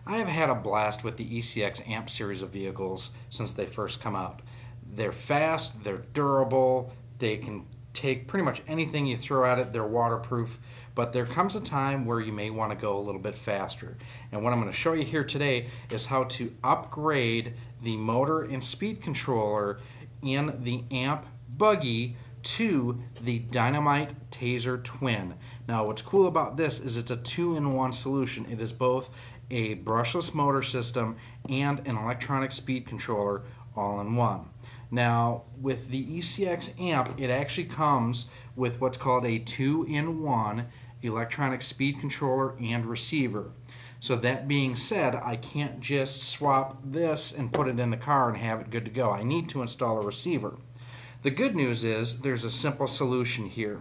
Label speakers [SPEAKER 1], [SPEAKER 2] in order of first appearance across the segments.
[SPEAKER 1] I have had a blast with the ECX amp series of vehicles since they first come out. They're fast, they're durable, they can take pretty much anything you throw at it, they're waterproof, but there comes a time where you may want to go a little bit faster. And what I'm going to show you here today is how to upgrade the motor and speed controller in the amp Buggy to the Dynamite Tazer Twin. Now what's cool about this is it's a two-in-one solution. It is both a brushless motor system and an electronic speed controller all in one. Now with the ECX amp, it actually comes with what's called a two-in-one electronic speed controller and receiver. So that being said, I can't just swap this and put it in the car and have it good to go. I need to install a receiver. The good news is there's a simple solution here.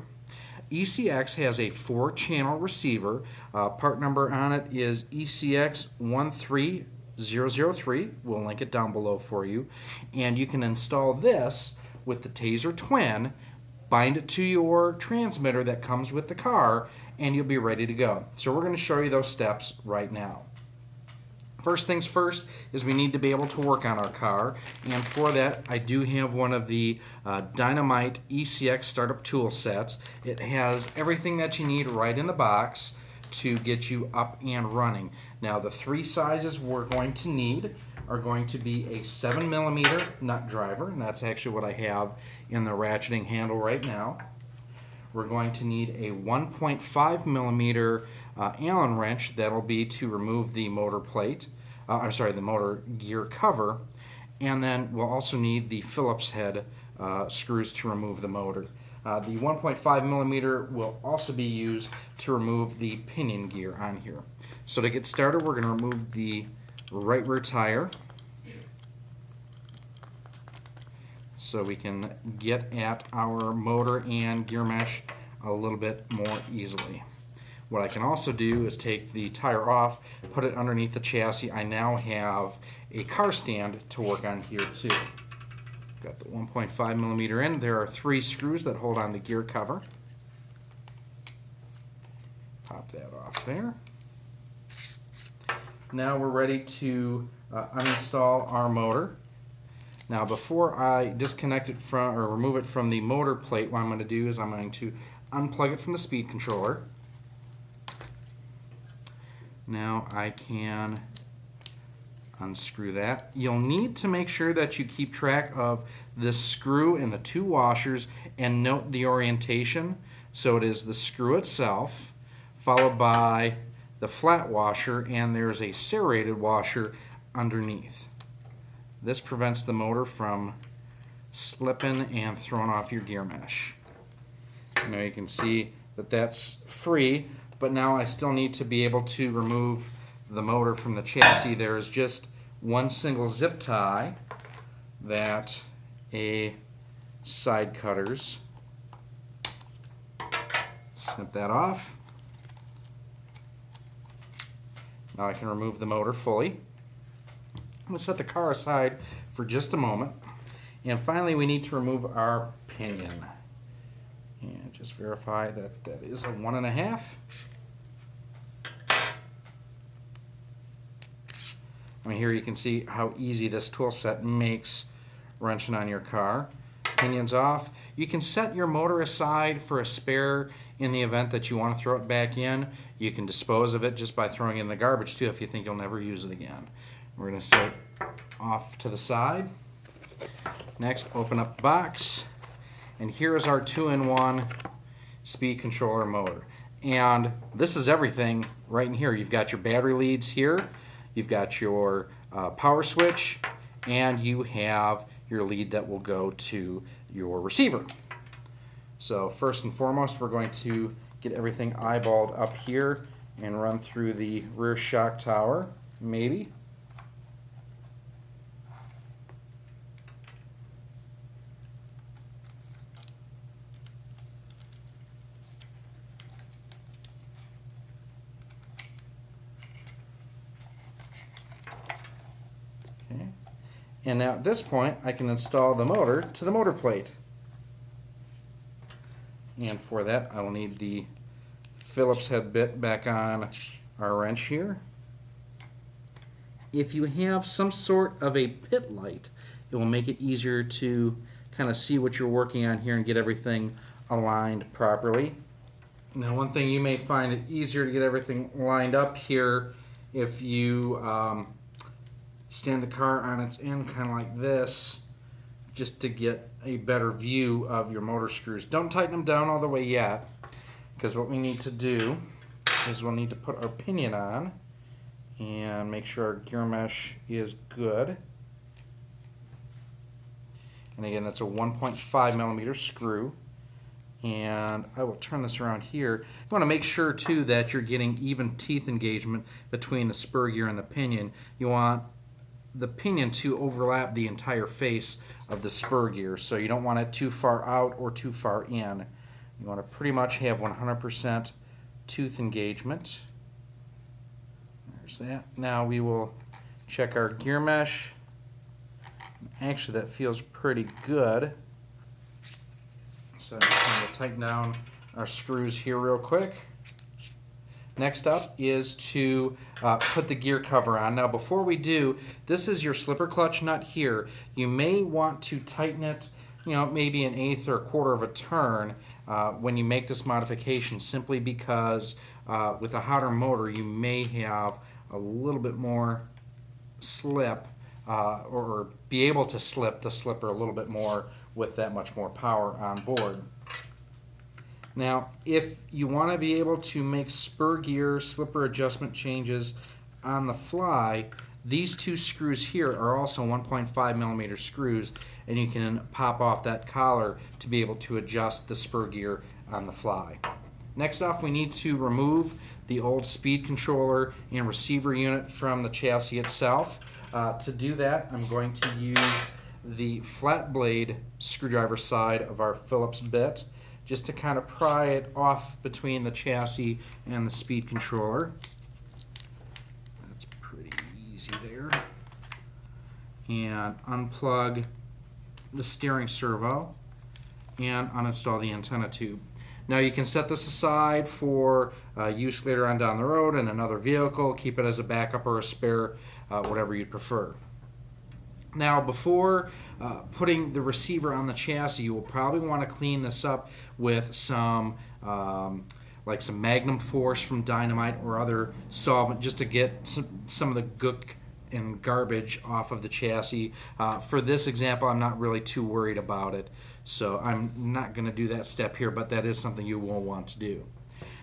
[SPEAKER 1] ECX has a 4-channel receiver. Part number on it is ECX 13003. We'll link it down below for you. And you can install this with the Tazer Twin, bind it to your transmitter that comes with the car, and you'll be ready to go. So we're going to show you those steps right now. First things first is we need to be able to work on our car, and for that I do have one of the Dynamite ECX startup tool sets. It has everything that you need right in the box to get you up and running. Now the 3 sizes we're going to need are going to be a 7mm nut driver, and that's actually what I have in the ratcheting handle right now. We're going to need a 1.5mm Allen wrench. That'll be to remove the motor plate. The motor gear cover. And then we'll also need the Phillips head screws to remove the motor. The 1.5mm will also be used to remove the pinion gear on here. So to get started, we're going to remove the right rear tire so we can get at our motor and gear mesh a little bit more easily. What I can also do is take the tire off, put it underneath the chassis. I now have a car stand to work on here too. Got the 1.5mm in. There are 3 screws that hold on the gear cover. Pop that off there. Now we're ready to uninstall our motor. Now before I disconnect it from or remove it from the motor plate, what I'm going to do is I'm going to unplug it from the speed controller. Now I can unscrew that. You'll need to make sure that you keep track of this screw and the 2 washers and note the orientation. So it is the screw itself followed by the flat washer, and there's a serrated washer underneath. This prevents the motor from slipping and throwing off your gear mesh. Now you can see that that's free, but now I still need to be able to remove the motor from the chassis. There is just one single zip tie that a side cutters. Snip that off. Now I can remove the motor fully. I'm going to set the car aside for just a moment. And finally we need to remove our pinion. And just verify that that is a 1.5. I mean, here you can see how easy this tool set makes wrenching on your car. Pinion's off. You can set your motor aside for a spare in the event that you want to throw it back in. You can dispose of it just by throwing it in the garbage too if you think you'll never use it again. We're going to set it off to the side. Next, open up the box. And here is our 2-in-1 speed controller motor. And this is everything right in here. You've got your battery leads here. You've got your power switch, and you have your lead that will go to your receiver. So first and foremost, we're going to get everything eyeballed up here and run through the rear shock tower, maybe. And now at this point, I can install the motor to the motor plate. And for that, I will need the Phillips head bit back on our wrench here. if you have some sort of a pit light, it will make it easier to kind of see what you're working on here and get everything aligned properly. Now, one thing you may find it easier to get everything lined up here if you stand the car on its end kind of like this, just to get a better view of your motor screws. Don't tighten them down all the way yet, because what we need to do is we'll need to put our pinion on and make sure our gear mesh is good. And again, that's a 1.5 millimeter screw. And I will turn this around here. You want to make sure too that you're getting even teeth engagement between the spur gear and the pinion. You want the pinion to overlap the entire face of the spur gear, so you don't want it too far out or too far in. You want to pretty much have 100% tooth engagement. There's that. Now we will check our gear mesh. Actually, that feels pretty good. So I'm just going to tighten down our screws here real quick. Next up is to put the gear cover on. Now before we do, this is your slipper clutch nut here. You may want to tighten it, maybe an eighth or a quarter of a turn when you make this modification, simply because with a hotter motor you may have a little bit more slip or be able to slip the slipper a little bit more with that much more power on board. Now, if you want to be able to make spur gear slipper adjustment changes on the fly, these two screws here are also 1.5 millimeter screws, and you can pop off that collar to be able to adjust the spur gear on the fly. Next off, we need to remove the old speed controller and receiver unit from the chassis itself. To do that, I'm going to use the flat blade screwdriver side of our Phillips bit just to kind of pry it off between the chassis and the speed controller. That's pretty easy there. And unplug the steering servo and uninstall the antenna tube. Now you can set this aside for use later on down the road in another vehicle, keep it as a backup or a spare, whatever you'd prefer. Now, before putting the receiver on the chassis, you will probably want to clean this up with some like some Magnum Force from Dynamite or other solvent, just to get some of the gook and garbage off of the chassis. For this example, I'm not really too worried about it, so I'm not going to do that step here, but that is something you will want to do.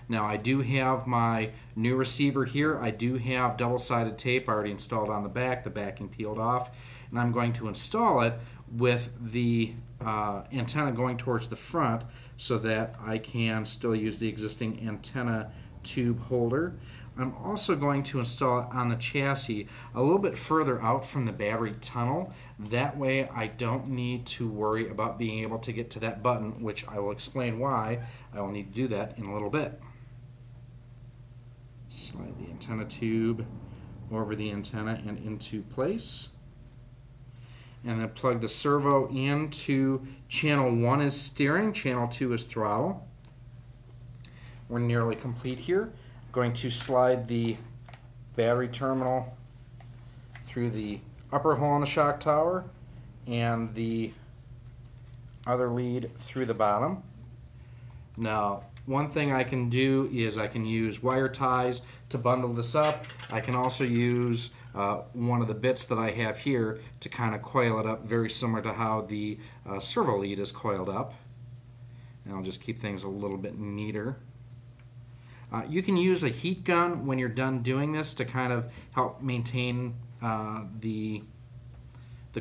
[SPEAKER 1] Now, I do have my new receiver here. I do have double-sided tape already installed on the backing peeled off, and I'm going to install it with the antenna going towards the front so that I can still use the existing antenna tube holder. I'm also going to install it on the chassis a little bit further out from the battery tunnel. That way I don't need to worry about being able to get to that button, which I will explain why I will need to do that in a little bit. Slide the antenna tube over the antenna and into place. And then plug the servo into channel 1 is steering, channel 2 is throttle. We're nearly complete here. I'm going to slide the battery terminal through the upper hole in the shock tower and the other lead through the bottom. Now, one thing I can do is I can use wire ties to bundle this up. I can also use one of the bits that I have here to kind of coil it up, very similar to how the servo lead is coiled up. And I'll just keep things a little bit neater. You can use a heat gun when you're done doing this to kind of help maintain the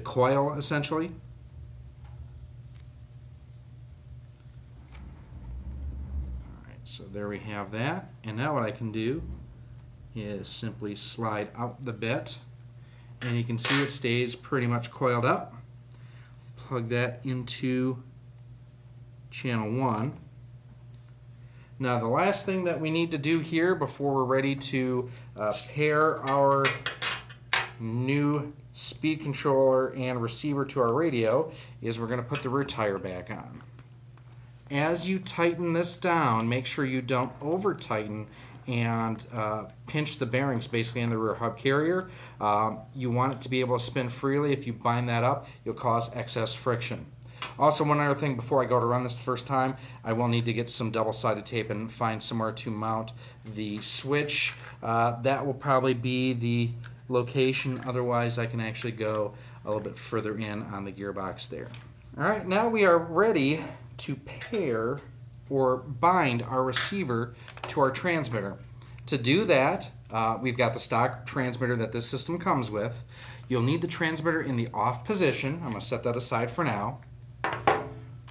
[SPEAKER 1] coil, essentially. So there we have that, and now what I can do is simply slide out the bit, and you can see it stays pretty much coiled up. Plug that into channel 1. Now the last thing that we need to do here before we're ready to pair our new speed controller and receiver to our radio is we're going to put the rear tire back on. As you tighten this down, make sure you don't over tighten and pinch the bearings basically in the rear hub carrier. You want it to be able to spin freely. If you bind that up, you'll cause excess friction. Also, one other thing before I go to run this the first time, I will need to get some double-sided tape and find somewhere to mount the switch. That will probably be the location. Otherwise, I can actually go a little bit further in on the gearbox there. All right, now we are ready to pair or bind our receiver to our transmitter. To do that, we've got the stock transmitter that this system comes with. You'll need the transmitter in the off position. I'm going to set that aside for now.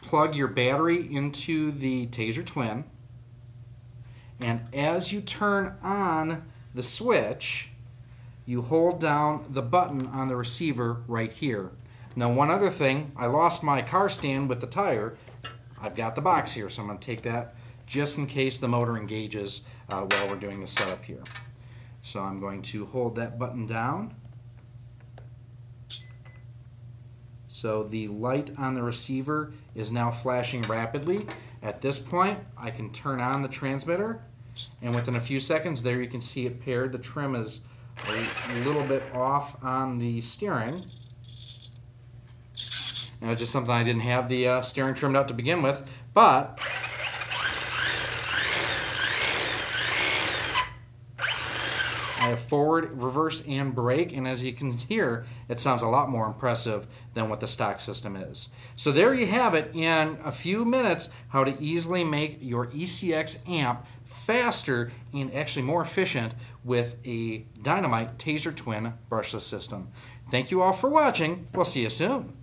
[SPEAKER 1] Plug your battery into the Tazer Twin, and as you turn on the switch, you hold down the button on the receiver right here. Now, one other thing, I lost my car stand with the tire. I've got the box here, so I'm going to take that just in case the motor engages while we're doing the setup here. So I'm going to hold that button down. So the light on the receiver is now flashing rapidly. At this point, I can turn on the transmitter, and within a few seconds, there you can see it paired. The trim is a little bit off on the steering. Now, just something I didn't have the steering trimmed up to begin with, but I have forward, reverse, and brake, and as you can hear, it sounds a lot more impressive than what the stock system is. So there you have it in a few minutes, how to easily make your ECX amp faster and actually more efficient with a Dynamite Tazer Twin brushless system. Thank you all for watching. We'll see you soon.